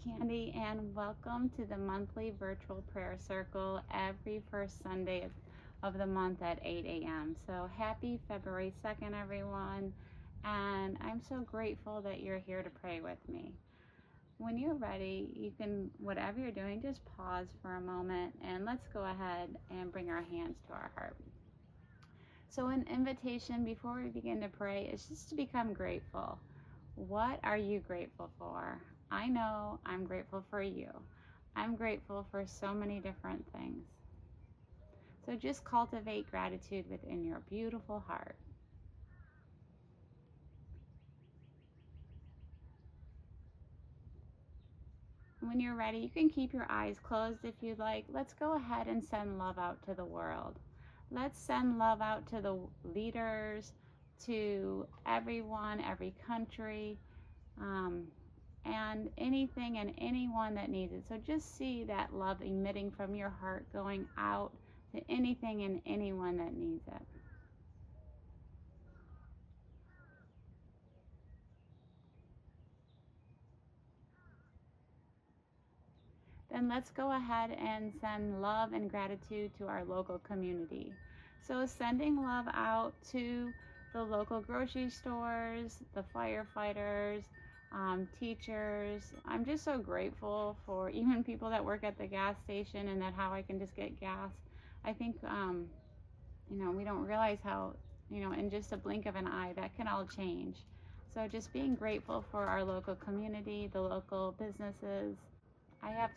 Candy, and welcome to the monthly virtual prayer circle every first Sunday of the month at 8 a.m. So happy February 2nd, everyone, and I'm so grateful that you're here to pray with me. When you're ready, you can, whatever you're doing, just pause for a moment and let's go ahead and bring our hands to our heart. So an invitation before we begin to pray is just to become grateful. What are you grateful for? I know I'm grateful for you. I'm grateful for so many different things. So just cultivate gratitude within your beautiful heart. When you're ready, you can keep your eyes closed if you'd like. Let's go ahead and send love out to the world. Let's send love out to the leaders, to everyone, every country, and anything and anyone that needs it. So just see that love emitting from your heart going out to anything and anyone that needs it. Then let's go ahead and send love and gratitude to our local community. So sending love out to the local grocery stores, the firefighters, teachers. I'm just so grateful for even people that work at the gas station and that how I can just get gas. I think, we don't realize how, in just a blink of an eye, that can all change. So just being grateful for our local community, the local businesses. I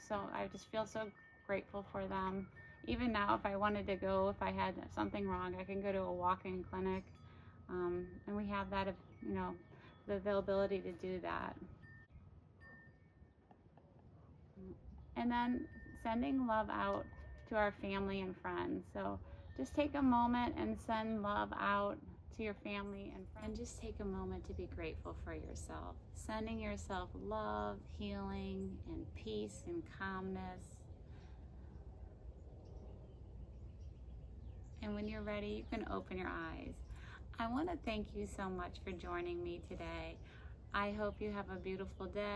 just feel so grateful for them. Even now, if I wanted to go, if I had something wrong, I can go to a walk-in clinic. And we have that, the availability to do that. And then sending love out to our family and friends. So just take a moment and send love out to your family and friends. Just take a moment to be grateful for yourself. Sending yourself love, healing, and peace and calmness. And when you're ready, you can open your eyes. I want to thank you so much for joining me today. I hope you have a beautiful day.